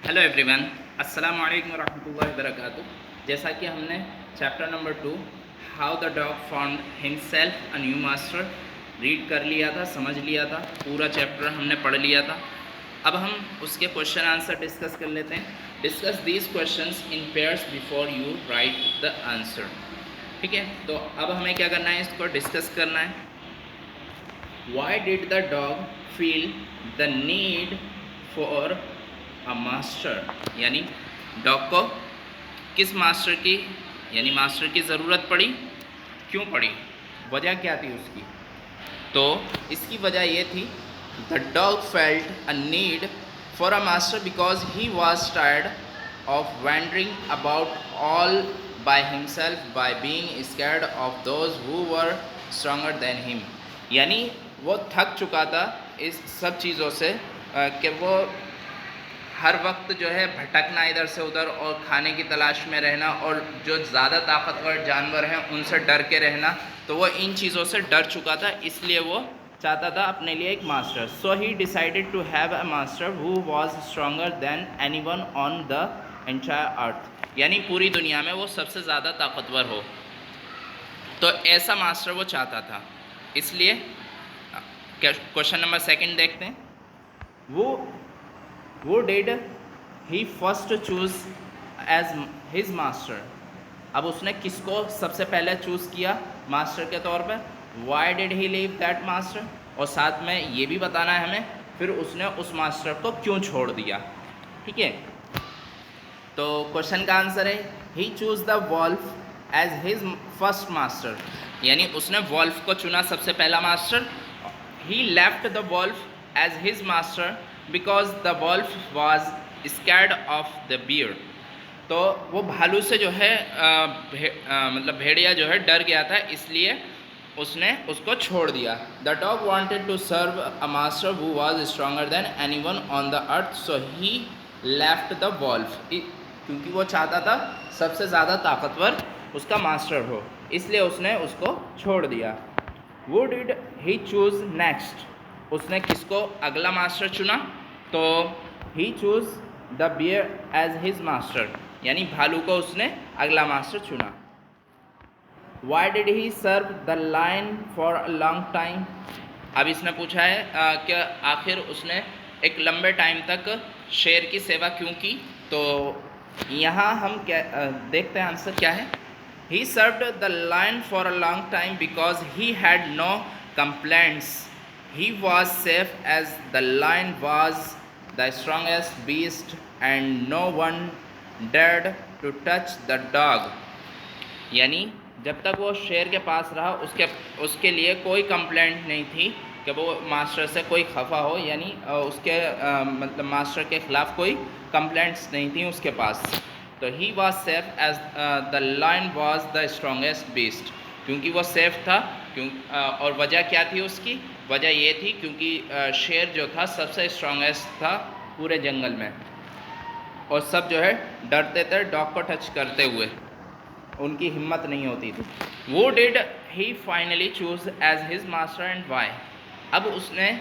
Hello everyone, अस्सलाम वालेकुम रहमतुल्लाहि वबरकातुह। जैसा कि हमने chapter number 2 how the dog found himself a new master read कर लिया था, समझ लिया था, पूरा चैप्टर हमने पढ़ लिया था। अब हम उसके क्वेश्चन आंसर डिस्कस कर लेते हैं। Discuss these questions in pairs before you right the answer. ठीक है, तो अब हमें क्या करना है, इसको डिस्कस करना है। Why did the dog feel the need for a master, यानी डॉग को किस मास्टर की यानी मास्टर की ज़रूरत पड़ी, क्यों पड़ी, वजह क्या थी उसकी। तो इसकी वजह ये थी, the dog felt a need for a master because he was tired of wandering about all by himself by being scared of those who were stronger than him. यानी वो थक चुका था इस सब चीज़ों से कि वो हर वक्त जो है भटकना इधर से उधर और खाने की तलाश में रहना और जो ज़्यादा ताकतवर जानवर हैं उनसे डर के रहना। तो वो इन चीज़ों से डर चुका था, इसलिए वो चाहता था अपने लिए एक master. So he decided to have a master who was stronger than anyone on the entire earth, यानी पूरी दुनिया में वो सबसे ज़्यादा ताकतवर हो। तो ऐसा मास्टर वो चाहता था, इसलिए क्वेश्चन नंबर 2 देखते हैं। वो did he first choose as his master. अब उसने किसको सबसे पहले चूज़ किया मास्टर के तौर पर। Y did he leave that master, और साथ में ये भी बताना है हमें फिर उसने उस मास्टर को क्यों छोड़ दिया। ठीक है, तो क्वेश्चन का आंसर है he choose the wolf as his first master, यानी उसने वॉल्फ को चुना सबसे पहला master. He left the wolf as his master because the wolf was scared of the bear. तो वो भालू से जो है मतलब भेड़िया जो है डर गया था, इसलिए उसने उसको छोड़ दिया। The dog wanted to serve a master who was stronger than anyone on the earth, so he left the wolf, क्योंकि वो चाहता था सबसे ज़्यादा ताकतवर उसका मास्टर हो, इसलिए उसने उसको छोड़ दिया। वो डिड ही चूज नेक्स्ट, उसने किसको अगला मास्टर चुना, तो he choose the bear as his master, यानी भालू को उसने अगला मास्टर चुना। Why did he serve the lion for a long time. अब इसने पूछा है कि आखिर उसने एक लंबे टाइम तक शेर की सेवा क्यों की। तो यहाँ हम क्या देखते हैं, आंसर क्या है। He served the lion for a long time because he had no complaints. He was safe as the lion was the strongest beast and no one dared to touch the dog, यानी जब तक वो शेर के पास रहा उसके लिए कोई कंप्लेंट नहीं थी कि वो मास्टर से कोई खफा हो, यानी उसके मतलब मास्टर के ख़िलाफ़ कोई कंप्लेंट्स नहीं थी उसके पास। तो he was safe as the lion was the strongest beast, क्योंकि वो सेफ था। और वजह क्या थी उसकी, वजह ये थी क्योंकि शेर जो था सबसे स्ट्रॉन्गेस्ट था पूरे जंगल में, और सब जो है डरते थे डॉग को टच करते हुए, उनकी हिम्मत नहीं होती थी। वो did he finally choose as his master and why. अब उसने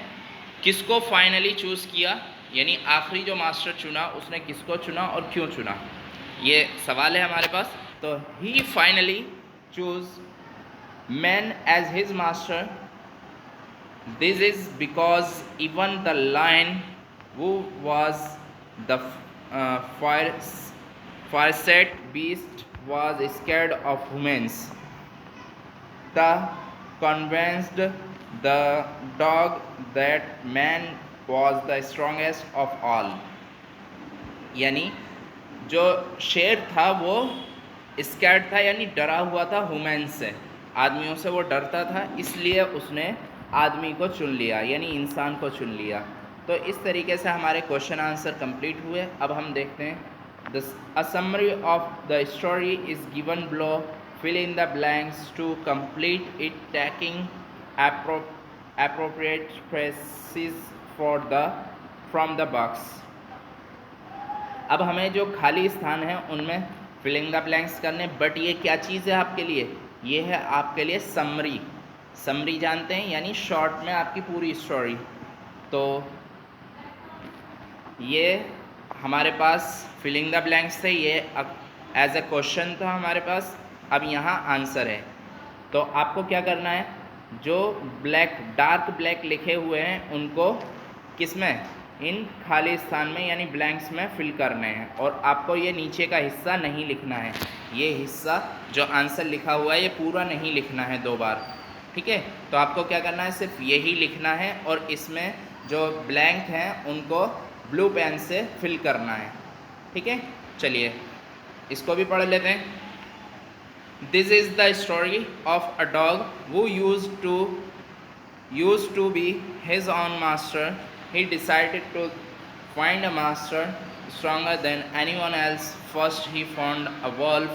किसको फाइनली चूज़ किया, यानी आखिरी जो मास्टर चुना उसने किसको चुना और क्यों चुना, ये सवाल है हमारे पास। तो he finally choose man as his master. This is because even the lion who was the far-set beast was scared of humans. The convinced the dog that man was the strongest of all, यानी जो शेर था वो scared था, यानी डरा हुआ था ह्यूमन से, आदमियों से वो डरता था, इसलिए उसने आदमी को चुन लिया, यानी इंसान को चुन लिया। तो इस तरीके से हमारे क्वेश्चन आंसर कंप्लीट हुए। अब हम देखते हैं a summary of the story is given below, fill in the blanks to complete it taking appropriate phrases from the box. अब हमें जो खाली स्थान है उनमें फिलिंग द ब्लैंक्स करने, बट ये क्या चीज़ है आपके लिए, ये है आपके लिए समरी। समरी जानते हैं, यानी शॉर्ट में आपकी पूरी स्टोरी। तो ये हमारे पास फिलिंग द ब्लैंक्स थे, ये एज ए क्वेश्चन था हमारे पास। अब यहाँ आंसर है, तो आपको क्या करना है, जो ब्लैक डार्क ब्लैक लिखे हुए हैं उनको किस में, इन खाली स्थान में यानी ब्लैंक्स में फिल करने हैं। और आपको ये नीचे का हिस्सा नहीं लिखना है, ये हिस्सा जो आंसर लिखा हुआ है ये पूरा नहीं लिखना है 2 बार, ठीक है। तो आपको क्या करना है, सिर्फ यही लिखना है और इसमें जो ब्लैंक हैं उनको ब्लू पेन से फिल करना है, ठीक है। चलिए इसको भी पढ़ लेते हैं। This is the story of a dog who used to be his own master. He decided to find a master stronger than anyone else. First he found a wolf,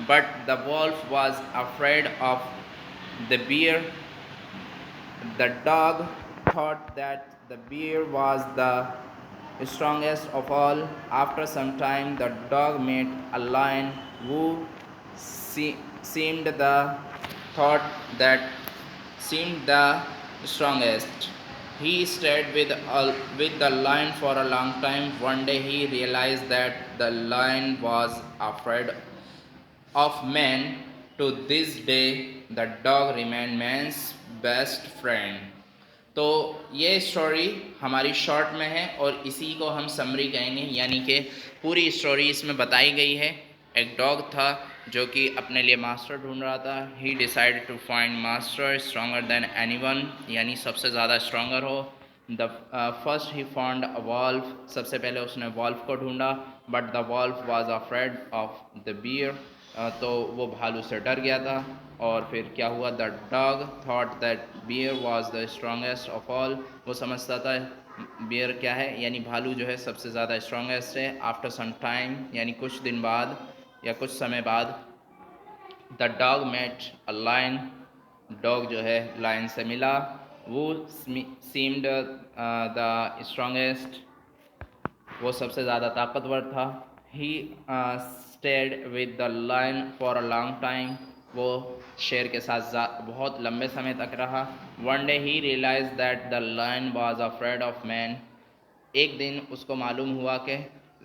but the wolf was afraid of the bear. The dog thought that the bear was the strongest of all. After some time the dog met a lion who seemed the strongest. He stayed with the lion for a long time. One day he realized that the lion was afraid of man. To this day the dog remained man's best friend. तो ये story हमारी short में है और इसी को हम summary कहेंगे, यानी कि पूरी स्टोरी इसमें बताई गई है। एक डॉग था जो कि अपने लिए मास्टर ढूंढ रहा था। He decided to find master stronger than anyone, यानी सबसे ज़्यादा स्ट्रॉन्गर हो। The first he found a wolf, सबसे पहले उसने वॉल्फ को ढूंढा। But the wolf was afraid of the bear, तो वो भालू से डर गया था। और फिर क्या हुआ, the dog thought that bear was the strongest of all, वो समझता था बियर क्या है, यानी भालू जो है सबसे ज़्यादा स्ट्रॉन्गेस्ट है। आफ्टर सम टाइम, यानी कुछ दिन बाद या कुछ समय बाद, the dog met a lion, dog जो है लायन से मिला। वो सीम्ड द स्ट्रॉन्गेस्ट, वो सबसे ज़्यादा ताकतवर था। He stayed with the lion for a long time, वो शेर के साथ बहुत लंबे समय तक रहा। One day he realize that the lion was afraid of man, एक दिन उसको मालूम हुआ कि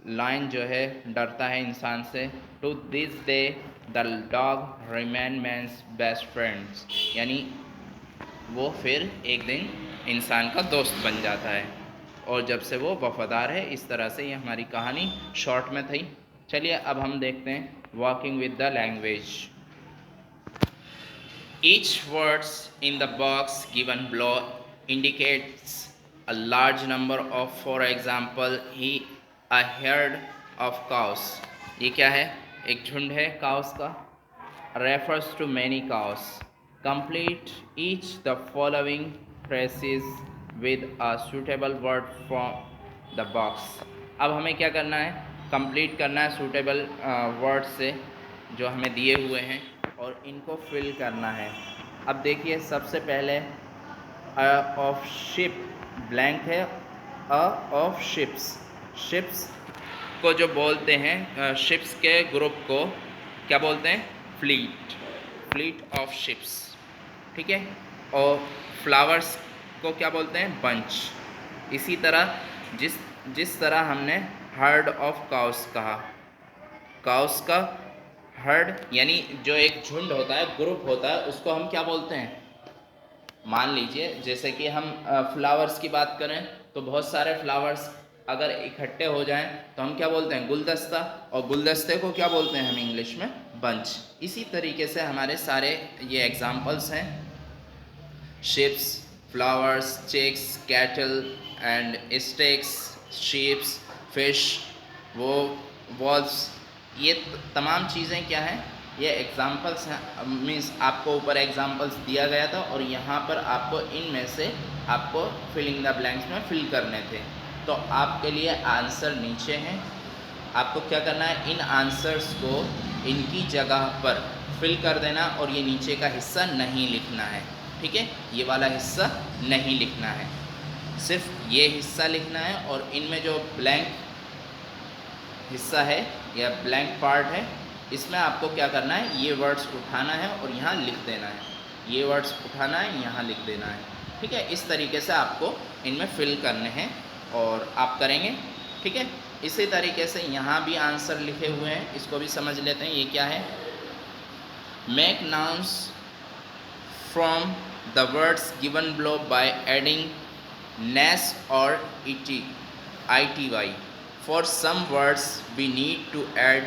लायन जो है डरता है इंसान से। To this day the dog remain man's best friends, यानी वो फिर एक दिन इंसान का दोस्त बन जाता है और जब से वो वफादार है। इस तरह से ये हमारी कहानी शॉर्ट में थी। चलिए अब हम देखते हैं working with the language. Each words in the box given below indicates a large number of, for example, a herd of cows. ये क्या है, एक झुंड है काउस का। refers to many cows. Complete each the following phrases with a suitable word from the box. अब हमें क्या करना है, कंप्लीट करना है सूटेबल वर्ड से जो हमें दिए हुए हैं और इनको फिल करना है। अब देखिए सबसे पहले अ ऑफ शिप, ब्लैंक है अ ऑफ शिप्स। शिप्स को जो बोलते हैं, शिप्स के ग्रुप को क्या बोलते हैं, फ्लीट, फ्लीट ऑफ शिप्स, ठीक है। और फ्लावर्स को क्या बोलते हैं, बंच। इसी तरह जिस तरह हमने हर्ड ऑफ काउस कहा, काउस का हर्ड यानी जो एक झुंड होता है, ग्रुप होता है, उसको हम क्या बोलते हैं। मान लीजिए जैसे कि हम फ्लावर्स की बात करें तो बहुत सारे फ्लावर्स अगर इकट्ठे हो जाएं तो हम क्या बोलते हैं, गुलदस्ता। और गुलदस्ते को क्या बोलते हैं हम इंग्लिश में, बंच। इसी तरीके से हमारे सारे ये एग्जाम्पल्स हैं, ships, flowers, chicks, cattle and stakes, sheeps, fish, वो वॉल्व्स, ये तमाम चीज़ें क्या हैं, ये एग्जाम्पल्स हैं। मीन्स आपको ऊपर एग्जाम्पल्स दिया गया था और यहाँ पर आपको इनमें से आपको फिलिंग द ब्लैंक्स में फिल करने थे। तो आपके लिए आंसर नीचे हैं, आपको क्या करना है, इन आंसर्स को इनकी जगह पर फिल कर देना और ये नीचे का हिस्सा नहीं लिखना है, ठीक है। ये वाला हिस्सा नहीं लिखना है, सिर्फ ये हिस्सा लिखना है। और इनमें जो ब्लैंक हिस्सा है या ब्लैंक पार्ट है, इसमें आपको क्या करना है, ये वर्ड्स उठाना है और यहाँ लिख देना है। ये वर्ड्स उठाना है, यहाँ लिख देना है, ठीक है। इस तरीके से आपको इनमें फिल करने हैं और आप करेंगे, ठीक है। इसी तरीके से यहाँ भी आंसर लिखे हुए हैं, इसको भी समझ लेते हैं। ये क्या है? Make nouns from the words given below by adding ness और ity. For some words we need to add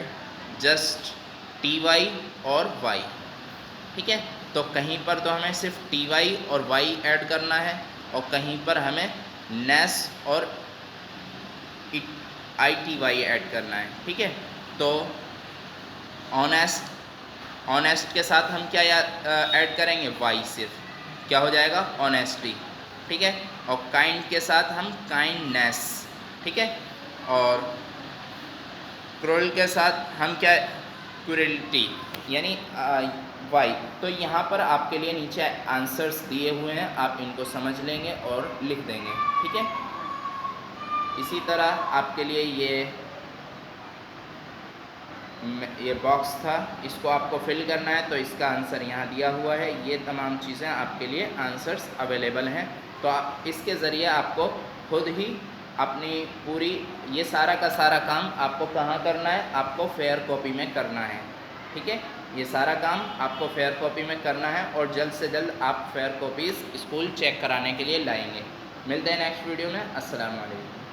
just ty और y. ठीक है, तो कहीं पर तो हमें सिर्फ ty और y ऐड करना है और कहीं पर हमें नेस और ity ऐड करना है। ठीक है, तो ऑनेस्ट के साथ हम क्या ऐड करेंगे? y सिर्फ, क्या हो जाएगा? ऑनेस्टी। ठीक है, और काइंड के साथ हम काइंडनेस। ठीक है, और क्रूअल के साथ हम क्या? क्रूरलिटी, यानी वाई। तो यहाँ पर आपके लिए नीचे आंसर्स दिए हुए हैं, आप इनको समझ लेंगे और लिख देंगे। ठीक है, इसी तरह आपके लिए ये बॉक्स था, इसको आपको फिल करना है, तो इसका आंसर यहाँ दिया हुआ है। ये तमाम चीज़ें आपके लिए आंसर्स अवेलेबल हैं, तो आप इसके ज़रिए आपको खुद ही अपनी पूरी ये सारा का सारा काम आपको कहाँ करना है? आपको फेयर कॉपी में करना है। ठीक है, ये सारा काम आपको फेयर कॉपी में करना है और जल्द से जल्द आप फेयर कॉपीज़ स्कूल चेक कराने के लिए लाएंगे। मिलते हैं नेक्स्ट वीडियो में। अस्सलाम वालेकुम।